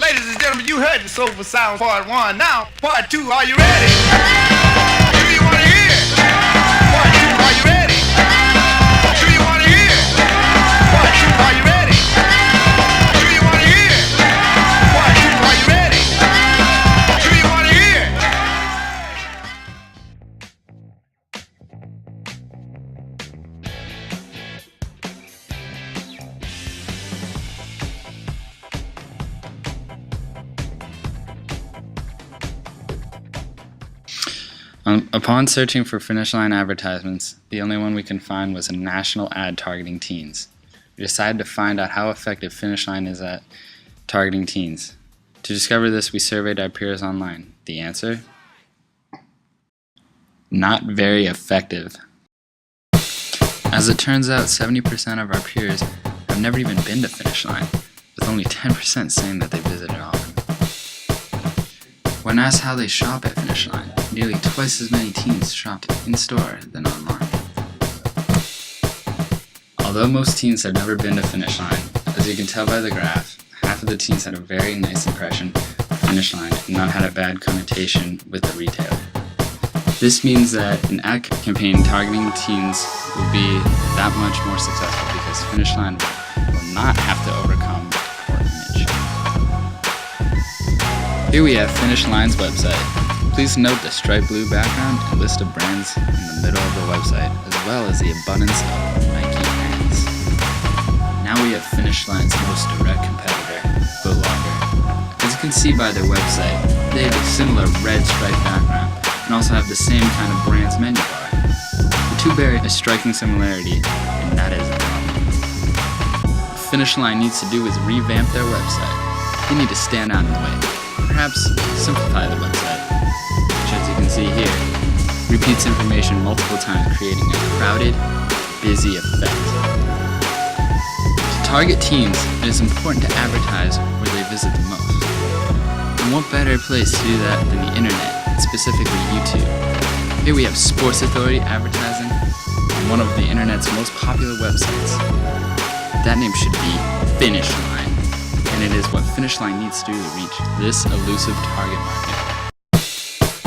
Ladies and gentlemen, you heard the Soulful Sound Part 1. Now, Part 2, are you ready? Do you want to hear? Part 2, are you ready? Do you want to hear? Part 2, are you ready? Do you want to hear? Part 2, are you ready? Do you want to hear? Upon searching for Finish Line advertisements, the only one we could find was a national ad targeting teens. We decided to find out how effective Finish Line is at targeting teens. To discover this, we surveyed our peers online. The answer? Not very effective. As it turns out, 70% of our peers have never even been to Finish Line, with only 10% saying that they visited often. When asked how they shop at Finish Line, nearly twice as many teens shopped in-store than online. Although most teens have never been to Finish Line, as you can tell by the graph, half of the teens had a very nice impression of Finish Line and none had a bad connotation with the retailer. This means that an ad campaign targeting teens will be that much more successful because Finish Line will not have to overcome poor image. Here we have Finish Line's website. Please note the striped blue background and list of brands in the middle of the website, as well as the abundance of Nike ads. Now we have Finish Line's most direct competitor, Foot Locker. As you can see by their website, they have a similar red striped background and also have the same kind of brand's menu bar. The two bear a striking similarity, and that is a problem. What Finish Line needs to do is revamp their website. They need to stand out in the way. Perhaps simplify the website, which, as you can see here, repeats information multiple times, creating a crowded, busy effect. To target teens, it is important to advertise where they visit the most. And what better place to do that than the internet, specifically YouTube? Here we have Sports Authority advertising on one of the internet's most popular websites. That name should be Finish Line. And it is what Finish Line needs to do to reach this elusive target market.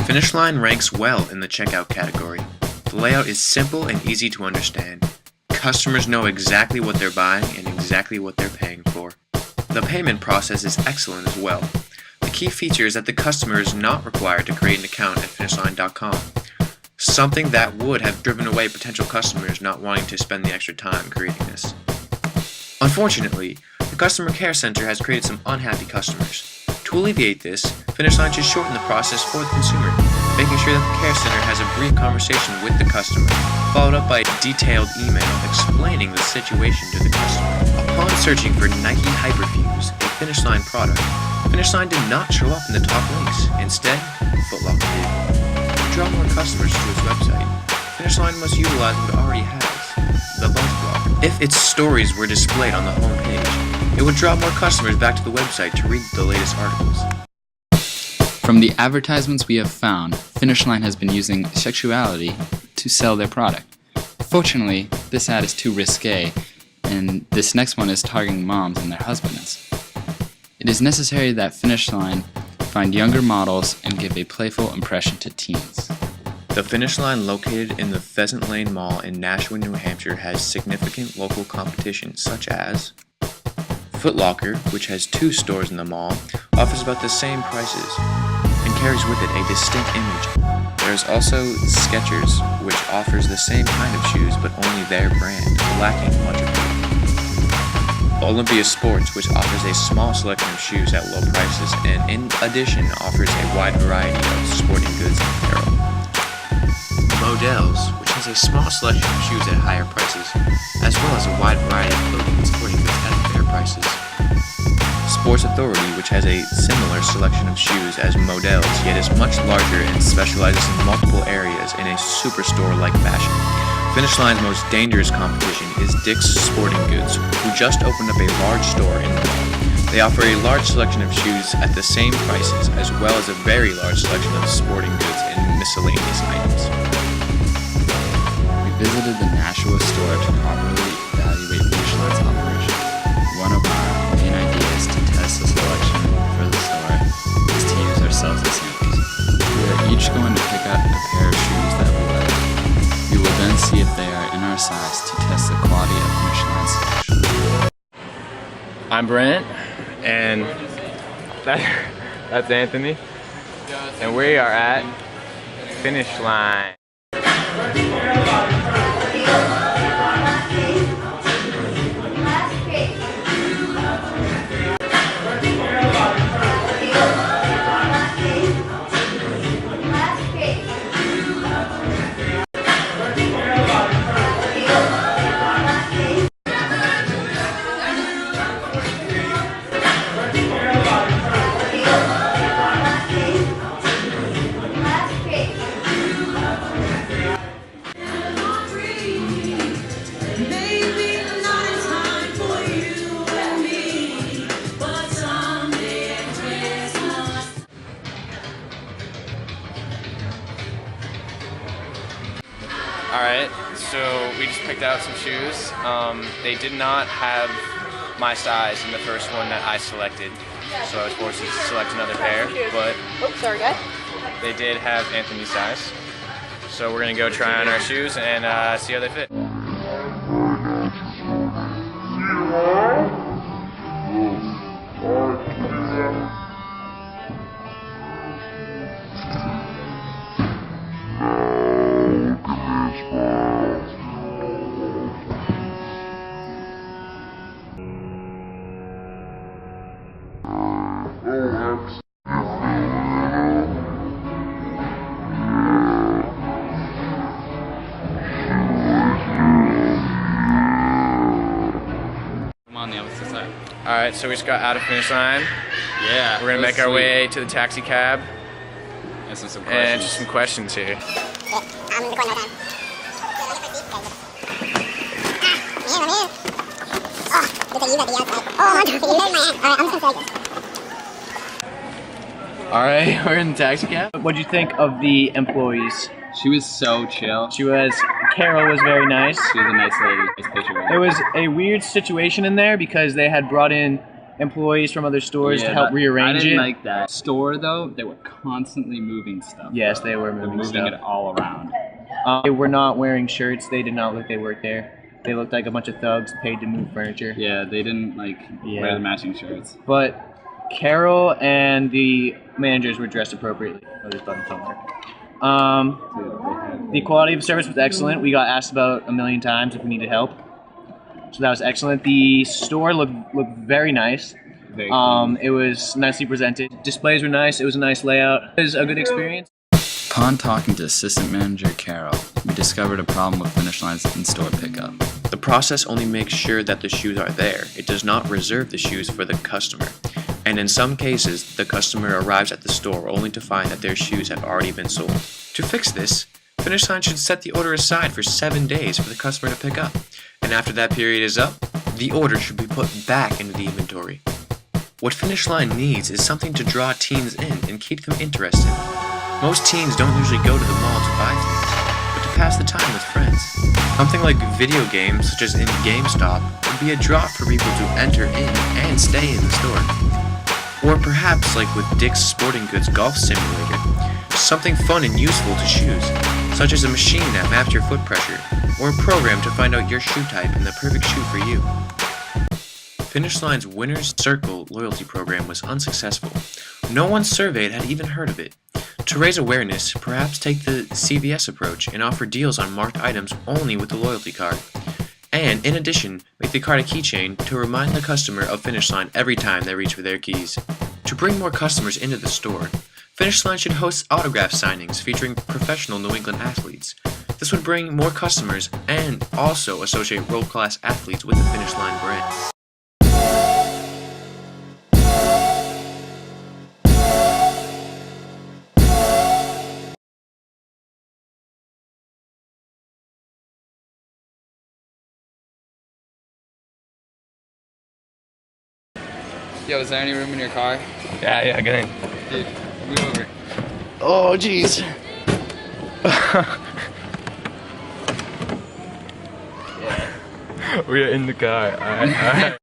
Finish Line ranks well in the checkout category. The layout is simple and easy to understand. Customers know exactly what they're buying and exactly what they're paying for. The payment process is excellent as well. The key feature is that the customer is not required to create an account at finishline.com, something that would have driven away potential customers not wanting to spend the extra time creating this. Unfortunately, the Customer Care Center has created some unhappy customers. To alleviate this, Finish Line should shorten the process for the consumer, making sure that the Care Center has a brief conversation with the customer, followed up by a detailed email explaining the situation to the customer. Upon searching for Nike Hyperfuse, a Finish Line product, Finish Line did not show up in the top links. Instead, Foot Locker did. To draw more customers to its website, Finish Line must utilize what it already has, the buzz block. If its stories were displayed on the home page, it would draw more customers back to the website to read the latest articles. From the advertisements we have found, Finish Line has been using sexuality to sell their product. Fortunately, this ad is too risque, and this next one is targeting moms and their husbands. It is necessary that Finish Line find younger models and give a playful impression to teens. The Finish Line, located in the Pheasant Lane Mall in Nashua, New Hampshire, has significant local competition such as Foot Locker, which has 2 stores in the mall, offers about the same prices and carries with it a distinct image. There is also Skechers, which offers the same kind of shoes but only their brand, lacking much appeal. Olympia Sports, which offers a small selection of shoes at low prices and in addition offers a wide variety of sporting goods and apparel. Models, which has a small selection of shoes at higher prices, as well as a wide variety of clothing and sporting goods at fair prices. Sports Authority, which has a similar selection of shoes as Models, yet is much larger and specializes in multiple areas in a superstore-like fashion. Finish Line's most dangerous competition is Dick's Sporting Goods, who just opened up a large store in the mall. They offer a large selection of shoes at the same prices, as well as a very large selection of sporting goods and miscellaneous items. We visited the Nashua store to properly evaluate Finish Line's operation. One of our main ideas is to test the selection for the I'm Brandt, and that's Anthony, and we are at finish line. Alright, so we just picked out some shoes. They did not have my size in the first one that I selected, so I was forced to select another pair, but Sorry, guys. they did have Anthony's size. So we're going to go try on our shoes and see how they fit. On the opposite side. Alright, so we just got out of finish line. Yeah. We're going to make our way to the taxi cab And some and just some questions here. I'm in the corner time. Alright, we're in the taxi cab. What'd you think of the employees? She was so chill. Carol was very nice. She was a nice lady. Nice picture of her. There was a weird situation in there because they had brought in employees from other stores to help rearrange I didn't it. like that. Store though, they were constantly moving stuff. Yes, they were They're moving moving stuff. it all around. They were not wearing shirts. They did not look they worked there. They looked like a bunch of thugs paid to move furniture. Yeah, they didn't wear the matching shirts. But Carol and the managers were dressed appropriately. Oh, there's buttons somewhere. The quality of service was excellent. We got asked about a million times if we needed help. So that was excellent. The store looked very nice. Very clean. It was nicely presented. Displays were nice. It was a nice layout. It was a good experience. Upon talking to assistant manager Carol, we discovered a problem with finish lines in store pickup. The process only makes sure that the shoes are there. It does not reserve the shoes for the customer. And in some cases, the customer arrives at the store only to find that their shoes have already been sold. To fix this, Finish Line should set the order aside for 7 days for the customer to pick up. And after that period is up, the order should be put back into the inventory. What Finish Line needs is something to draw teens in and keep them interested. Most teens don't usually go to the mall to buy things, but to pass the time with friends. Something like video games, such as in GameStop, would be a draw for people to enter in and stay in the store. Or perhaps, like with Dick's Sporting Goods Golf Simulator, something fun and useful to choose, such as a machine that maps your foot pressure, or a program to find out your shoe type and the perfect shoe for you. Finish Line's Winner's Circle loyalty program was unsuccessful. No one surveyed had even heard of it. To raise awareness, perhaps take the CVS approach and offer deals on marked items only with the loyalty card. And, in addition, make the card a keychain to remind the customer of Finish Line every time they reach for their keys. To bring more customers into the store, Finish Line should host autograph signings featuring professional New England athletes. This would bring more customers and also associate world-class athletes with the Finish Line brand. Yo, is there any room in your car? Yeah, get in. Dude, move over. Oh, jeez. We are in the car. All right.